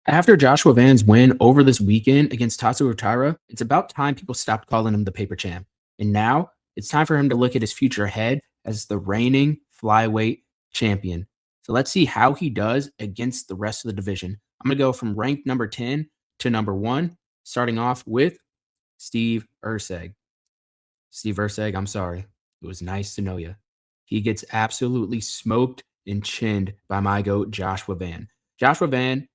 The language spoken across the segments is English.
After Joshua Van's win over this weekend against Tatsu Taira, it's about time people stopped calling him the paper champ. And now it's time for him to look at his future ahead as the reigning flyweight champion. So let's see how he does against the rest of the division. I'm going to go from ranked number 10 to number 1, starting off with Steve Urseg. Steve Urseg, I'm sorry. It was nice to know you. He gets absolutely smoked and chinned by my goat, Joshua Van. Joshua Van,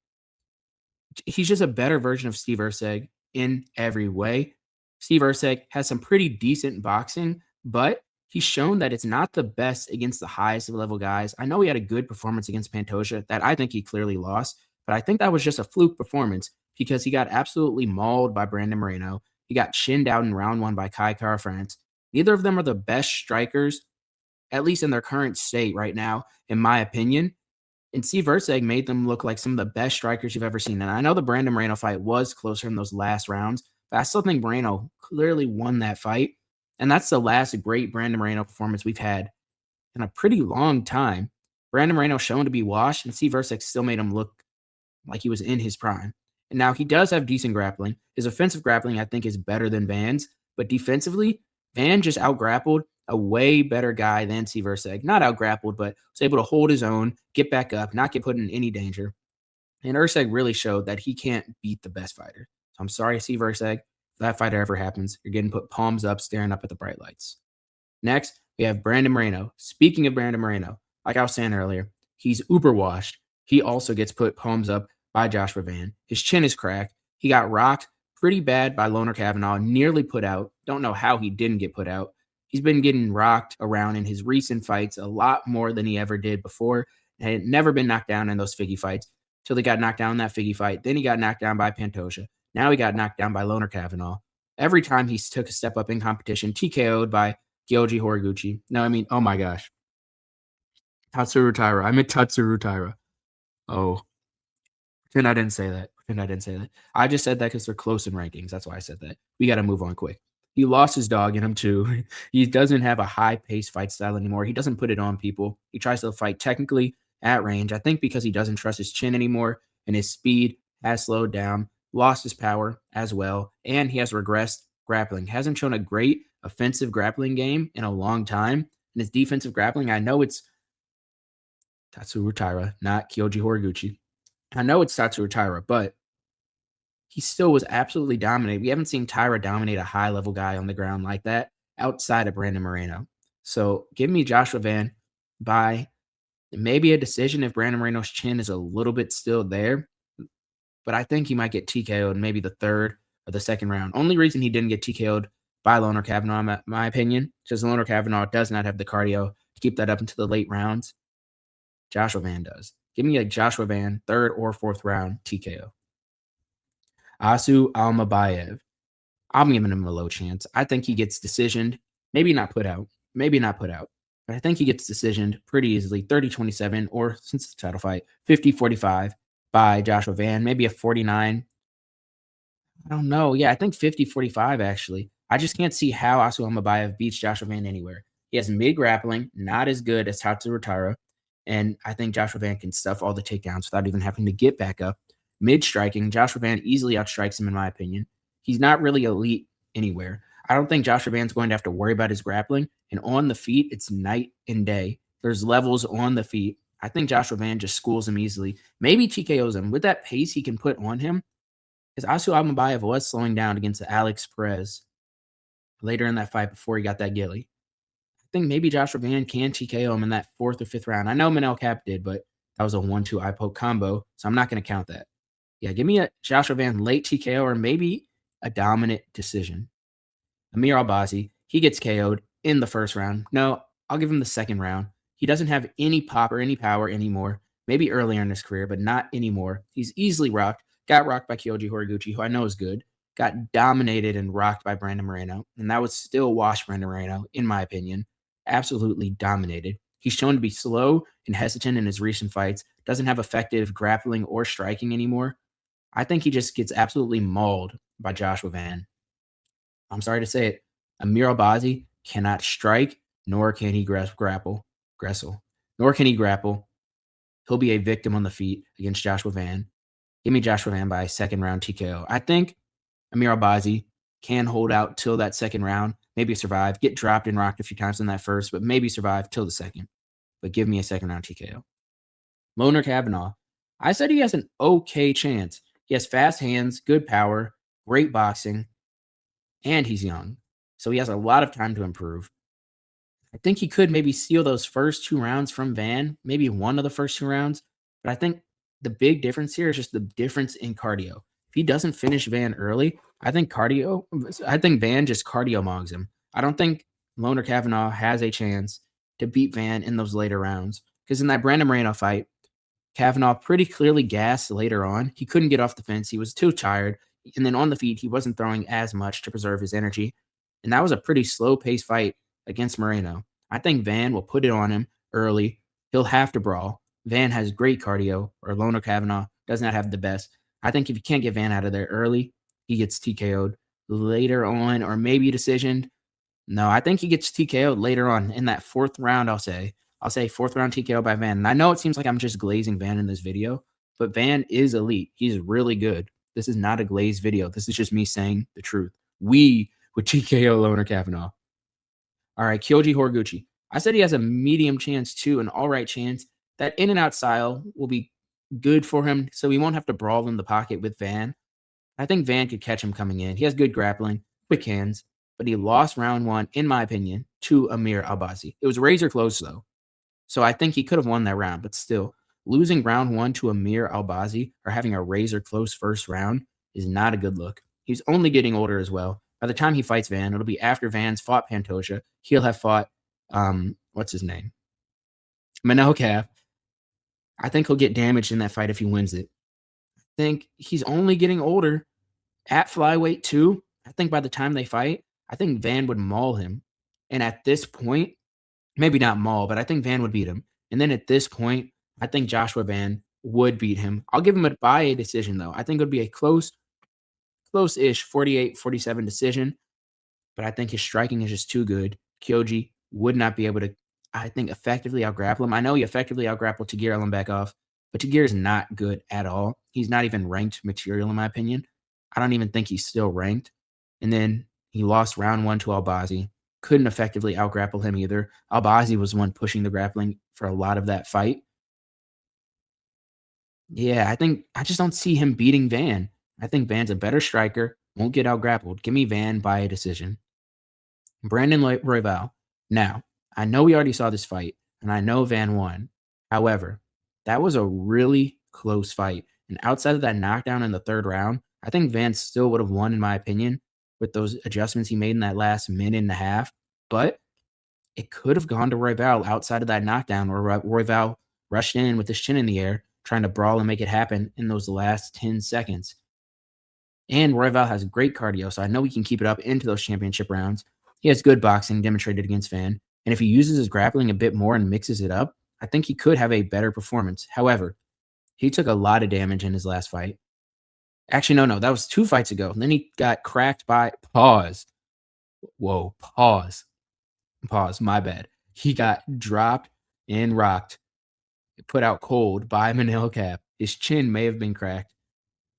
he's just a better version of Steve Urseg in every way. Steve Urseg has some pretty decent boxing, but he's shown that it's not the best against the highest level guys. I know he had a good performance against Pantoja that I think he clearly lost, but I think that was just a fluke performance because he got absolutely mauled by Brandon Moreno. He got chinned out in round one by Kai Kara France. Neither of them are the best strikers, at least in their current state right now, in my opinion. And Steve Erceg made them look like some of the best strikers you've ever seen. And I know the Brandon Moreno fight was closer in those last rounds, but I still think Moreno clearly won that fight. And that's the last great Brandon Moreno performance we've had in a pretty long time. Brandon Moreno shown to be washed, and Steve Erceg still made him look like he was in his prime. And now he does have decent grappling. His offensive grappling, I think, is better than Van's, but defensively, Van just outgrappled a way better guy than Severseg. Not outgrappled, but was able to hold his own, get back up, not get put in any danger. And Urseg really showed that he can't beat the best fighter. So I'm sorry, Severseg. If that fight ever happens, you're getting put palms up, staring up at the bright lights. Next, we have Brandon Moreno. Speaking of Brandon Moreno, like I was saying earlier, he's uber washed. He also gets put palms up by Joshua Van. His chin is cracked. He got rocked pretty bad by Loner Kavanaugh, nearly put out. Don't know how he didn't get put out. He's been getting rocked around in his recent fights a lot more than he ever did before. And had never been knocked down in those Figgy fights till he got knocked down in that Figgy fight. Then he got knocked down by Pantoja. Now he got knocked down by Loner Kavanaugh. Every time he took a step up in competition, TKO'd by Kyoji Horiguchi. No, I mean, oh my gosh. Tatsuru Taira. I meant Tatsuru Taira. Oh, pretend I didn't say that. Pretend I didn't say that. I just said that because they're close in rankings. That's why I said that. We got to move on quick. He lost his dog in him too. He doesn't have a high-paced fight style anymore. He doesn't put it on people. He tries to fight technically at range. I think because he doesn't trust his chin anymore and his speed has slowed down, lost his power as well, and he has regressed grappling. Hasn't shown a great offensive grappling game in a long time. And his defensive grappling, I know it's Tatsuru Taira, not Kyoji Horiguchi. I know it's Tatsuru Taira, but he still was absolutely dominated. We haven't seen Tyra dominate a high level guy on the ground like that outside of Brandon Moreno. So give me Joshua Van by maybe a decision if Brandon Moreno's chin is a little bit still there. But I think he might get TKO'd in maybe the third or the second round. Only reason he didn't get TKO'd by Loner Kavanaugh, in my opinion, because Loner Kavanaugh does not have the cardio to keep that up into the late rounds. Joshua Van does. Give me a Joshua Van third or fourth round TKO. Asu Almabayev. I'm giving him a low chance. I think he gets decisioned, maybe not put out, but I think he gets decisioned pretty easily 30-27, or since it's a title fight, 50-45 by Joshua Van, maybe a 49. I don't know. Yeah, I think 50-45 actually. I just can't see how Asu Almabayev beats Joshua Van anywhere. He has mid grappling, not as good as Tatsuro Taira, and I think Joshua Van can stuff all the takedowns without even having to get back up. Mid striking, Joshua Van easily outstrikes him, in my opinion. He's not really elite anywhere. I don't think Joshua Van's going to have to worry about his grappling. And on the feet, it's night and day. There's levels on the feet. I think Joshua Van just schools him easily. Maybe TKOs him. With that pace he can put on him, because Asu Almabayev was slowing down against Alex Perez later in that fight before he got that gilly. I think maybe Joshua Van can TKO him in that fourth or fifth round. I know Manel Cap did, but that was a 1-2 eye poke combo, so I'm not going to count that. Yeah, give me a Joshua Van late TKO or maybe a dominant decision. Amir Albazi, he gets KO'd in the first round. No, I'll give him the second round. He doesn't have any pop or any power anymore. Maybe earlier in his career, but not anymore. He's easily rocked. Got rocked by Kyoji Horiguchi, who I know is good. Got dominated and rocked by Brandon Moreno. And that was still wash Brandon Moreno, in my opinion. Absolutely dominated. He's shown to be slow and hesitant in his recent fights. Doesn't have effective grappling or striking anymore. I think he just gets absolutely mauled by Joshua Van. I'm sorry to say it. Amir Albazi cannot strike, nor can he grapple. Nor can he grapple. He'll be a victim on the feet against Joshua Van. Give me Joshua Van by second round TKO. I think Amir Albazi can hold out till that second round, maybe survive, get dropped and rocked a few times in that first, but maybe survive till the second. But give me a second round TKO. Loner Kavanaugh. I said he has an okay chance. He has fast hands, good power, great boxing, and he's young. So he has a lot of time to improve. I think he could maybe steal those first 2 rounds from Van, maybe one of the first 2 rounds. But I think the big difference here is just the difference in cardio. If he doesn't finish Van early, I think Van just cardio mogs him. I don't think Loner Kavanaugh has a chance to beat Van in those later rounds. Because in that Brandon Moreno fight, Kavanaugh pretty clearly gassed later on. He couldn't get off the fence. He was too tired. And then on the feet, he wasn't throwing as much to preserve his energy. And that was a pretty slow paced fight against Moreno. I think Van will put it on him early. He'll have to brawl. Van has great cardio, or Loner Kavanaugh does not have the best. I think if you can't get Van out of there early, he gets TKO'd later on, or maybe decisioned. No, I think he gets TKO'd later on in that fourth round, I'll say fourth round TKO by Van. And I know it seems like I'm just glazing Van in this video, but Van is elite. He's really good. This is not a glazed video. This is just me saying the truth. We would TKO Loner Kavanaugh. All right, Kyoji Horiguchi. I said he has a medium chance too, an all right chance. That in and out style will be good for him, so he won't have to brawl in the pocket with Van. I think Van could catch him coming in. He has good grappling, quick hands, but he lost round one, in my opinion, to Amir Albazi. It was razor close, though. So I think he could have won that round, but still, losing round one to Amir Albazi or having a razor close first round is not a good look. He's only getting older as well. By the time he fights Van, it'll be after Van's fought Pantoja. He'll have fought, what's his name? Manel Kape. I think he'll get damaged in that fight if he wins it. I think he's only getting older at flyweight too. I think by the time they fight, I think Van would maul him. And at this point, maybe not maul, but I think Van would beat him. And then at this point, I think Joshua Van would beat him. I'll give him a by a decision, though. I think it would be a close-ish 48-47 decision. But I think his striking is just too good. Kyoji would not be able to, I think, effectively out-grapple him. I know he effectively out-grappled Tagir Ellenbekov, but Tagir is not good at all. He's not even ranked material, in my opinion. I don't even think he's still ranked. And then he lost round one to Albazi. Couldn't effectively out-grapple him either. Albazi was the one pushing the grappling for a lot of that fight. Yeah, I just don't see him beating Van. I think Van's a better striker, won't get out-grappled. Give me Van by a decision. Brandon Royval. Now, I know we already saw this fight, and I know Van won. However, that was a really close fight. And outside of that knockdown in the third round, I think Van still would have won, in my opinion, with those adjustments he made in that last minute and a half. But it could have gone to Royval outside of that knockdown where Royval rushed in with his chin in the air, trying to brawl and make it happen in those last 10 seconds. And Royval has great cardio, so I know he can keep it up into those championship rounds. He has good boxing demonstrated against Van. And if he uses his grappling a bit more and mixes it up, I think he could have a better performance. However, he took a lot of damage in his last fight. Actually, no, that was 2 fights ago. And then he got cracked by pause. Whoa, pause, my bad. He got dropped and rocked, put out cold by Manel Kape. His chin may have been cracked.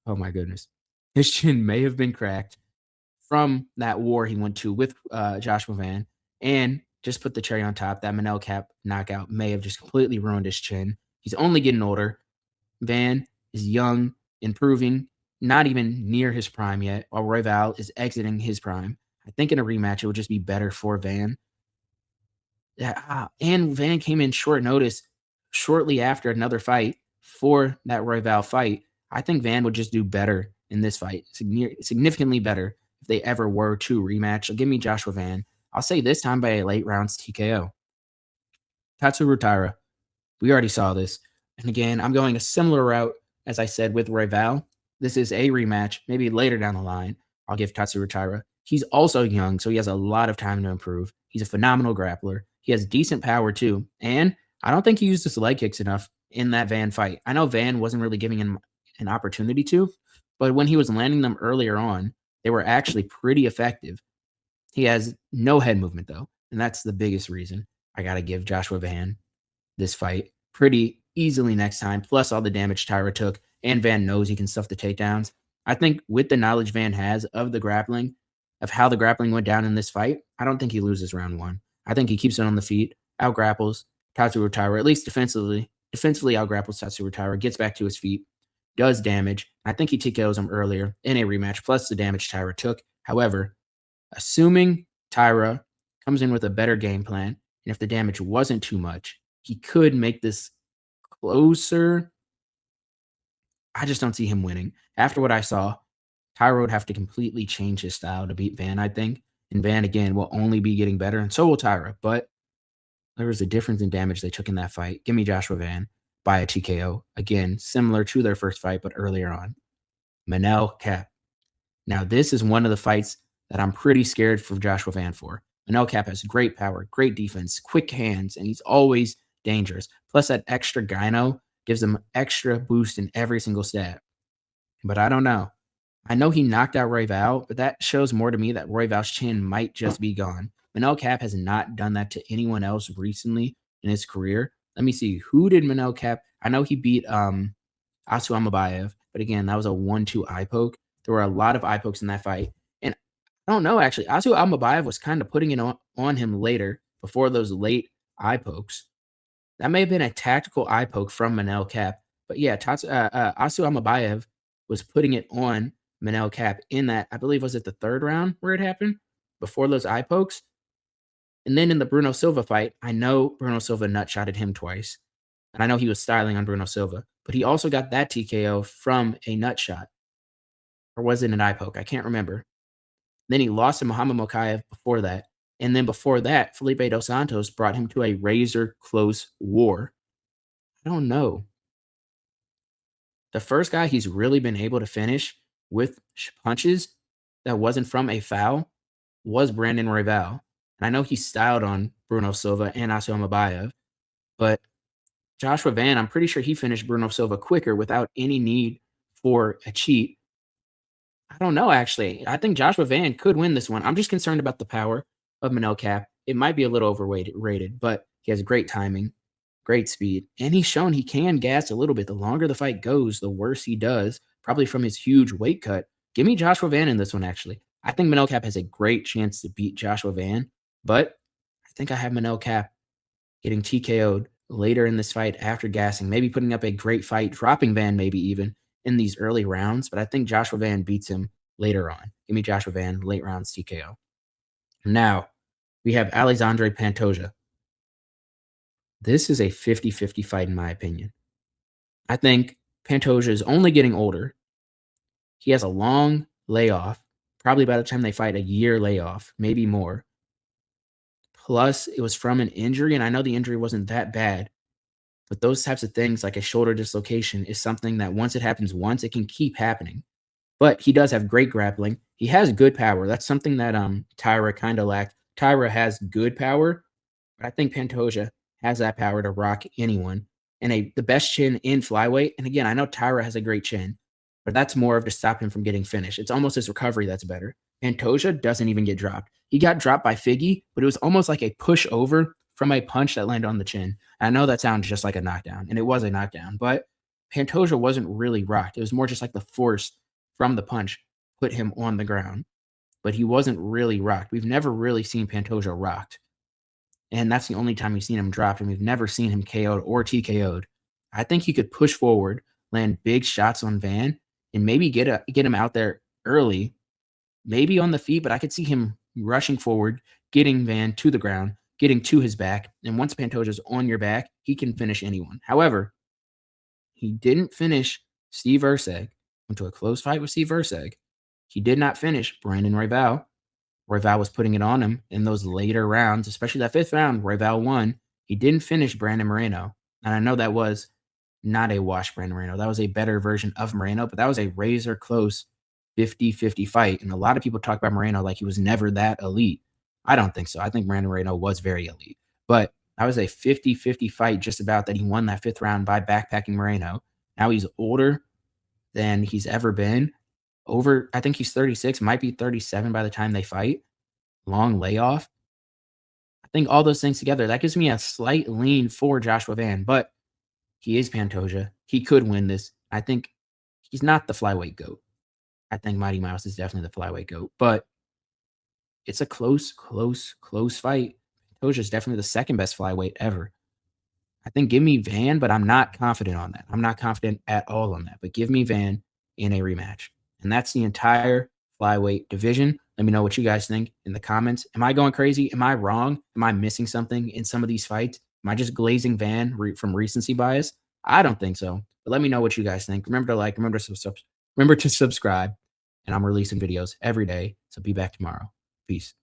Oh my goodness. His chin may have been cracked from that war he went to with Joshua Van. And just put the cherry on top, that Manel Kape knockout may have just completely ruined his chin. He's only getting older. Van is young, improving, not even near his prime yet, while Royval is exiting his prime. I think in a rematch, it would just be better for Van. Yeah, and Van came in short notice shortly after another fight for that Royval fight. I think Van would just do better in this fight, significantly better if they ever were to rematch. So give me Joshua Van. I'll say this time by a late rounds TKO. Tatsuro Taira. We already saw this. And again, I'm going a similar route as I said with Royval. This is a rematch. Maybe later down the line, I'll give Tatsuro Taira. He's also young, so he has a lot of time to improve. He's a phenomenal grappler. He has decent power too. And I don't think he used his leg kicks enough in that Van fight. I know Van wasn't really giving him an opportunity to, but when he was landing them earlier on, they were actually pretty effective. He has no head movement, though, and that's the biggest reason I got to give Joshua Van this fight pretty easily next time, plus all the damage Taira took and Van knows he can stuff the takedowns. I think with the knowledge Van has of the grappling, of how the grappling went down in this fight, I don't think he loses round one. I think he keeps it on the feet, out grapples Tatsuro Taira, at least defensively. Defensively out grapples Tatsuro Taira, gets back to his feet, does damage. I think he TKOs him earlier in a rematch, plus the damage Taira took. However, assuming Taira comes in with a better game plan, and if the damage wasn't too much, he could make this closer. I just don't see him winning. After what I saw, Tyro would have to completely change his style to beat Van, I think. And Van, again, will only be getting better, and so will Tyra. But there was a difference in damage they took in that fight. Give me Joshua Van by a TKO. Again, similar to their first fight, but earlier on. Manel Cap. Now, this is one of the fights that I'm pretty scared for Joshua Van for. Manel Cap has great power, great defense, quick hands, and he's always dangerous. Plus, that extra gyno gives him extra boost in every single stat. But I don't know. I know he knocked out Royval, but that shows more to me that Royval's chin might just be gone. Manel Cap has not done that to anyone else recently in his career. Let me see. Who did Manel Cap? I know he beat Asu Amabayev, but again, that was a 1-2 eye poke. There were a lot of eye pokes in that fight. And I don't know, actually. Asu Amabayev was kind of putting it on him later before those late eye pokes. That may have been a tactical eye poke from Manel Cap. But yeah, Asu Amabayev was putting it on Manel Cap in that, I believe, was it the third round where it happened? Before those eye pokes? And then in the Bruno Silva fight, I know Bruno Silva nutshotted him twice. And I know he was styling on Bruno Silva. But he also got that TKO from a nutshot. Or was it an eye poke? I can't remember. Then he lost to Muhammad Mokaev before that. And then before that, Felipe Dos Santos brought him to a razor close war. I don't know. The first guy he's really been able to finish with punches that wasn't from a foul was Brandon Royval. And I know he styled on Bruno Silva and Asu Amabayev, but Joshua Van, I'm pretty sure he finished Bruno Silva quicker without any need for a cheat. I don't know, actually. I think Joshua Van could win this one. I'm just concerned about the power of Manel Cap. It might be a little overrated, but he has great timing, great speed, and he's shown he can gas a little bit. The longer the fight goes, the worse he does, probably from his huge weight cut. Give me Joshua Van in this one, actually. I think Manel Cap has a great chance to beat Joshua Van, but I think I have Manel Cap getting TKO'd later in this fight after gassing, maybe putting up a great fight, dropping Van maybe even in these early rounds, but I think Joshua Van beats him later on. Give me Joshua Van, late rounds TKO. Now, we have Alexandre Pantoja. This is a 50-50 fight in my opinion. I think Pantoja is only getting older. He has a long layoff, probably by the time they fight, a year layoff, maybe more. Plus, it was from an injury, and I know the injury wasn't that bad, but those types of things, like a shoulder dislocation, is something that once it happens once, it can keep happening. But he does have great grappling. He has good power. That's something that Tyra kind of lacked. Tyra has good power, but I think Pantoja has that power to rock anyone. And the best chin in flyweight. And again, I know Tyra has a great chin, but that's more of to stop him from getting finished. It's almost his recovery that's better. Pantoja doesn't even get dropped. He got dropped by Figgy, but it was almost like a push over from a punch that landed on the chin. I know that sounds just like a knockdown, and it was a knockdown, but Pantoja wasn't really rocked. It was more just like the force from the punch put him on the ground, but he wasn't really rocked. We've never really seen Pantoja rocked, and that's the only time we've seen him dropped, and we've never seen him KO'd or TKO'd. I think he could push forward, land big shots on Van, and maybe get him out there early, maybe on the feet, but I could see him rushing forward, getting Van to the ground, getting to his back, and once Pantoja's on your back, he can finish anyone. However, he didn't finish Steve Erceg. Went to a close fight with Steve Erceg. He did not finish Brandon Royval. Royval was putting it on him in those later rounds, especially that fifth round. Royval won. He didn't finish Brandon Moreno. And I know that was not a wash Brandon Moreno. That was a better version of Moreno, but that was a razor close 50-50 fight. And a lot of people talk about Moreno like he was never that elite. I don't think so. I think Brandon Moreno was very elite. But that was a 50-50 fight just about that he won that fifth round by backpacking Moreno. Now he's older than he's ever been. I think he's 36, might be 37 by the time they fight. Long layoff. I think all those things together, that gives me a slight lean for Joshua Van, but he is Pantoja. He could win this. I think He's not the flyweight GOAT. I think Mighty Mouse is definitely the flyweight GOAT, but it's a close, close, close fight. Pantoja is definitely the second best flyweight ever. I think give me Van, but I'm not confident on that. I'm not confident at all on that. But give me Van in a rematch. And that's the entire flyweight division. Let me know what you guys think in the comments. Am I going crazy? Am I wrong? Am I missing something in some of these fights? Am I just glazing Van from recency bias? I don't think so. But let me know what you guys think. Remember to like, remember to subscribe. And I'm releasing videos every day. So be back tomorrow. Peace.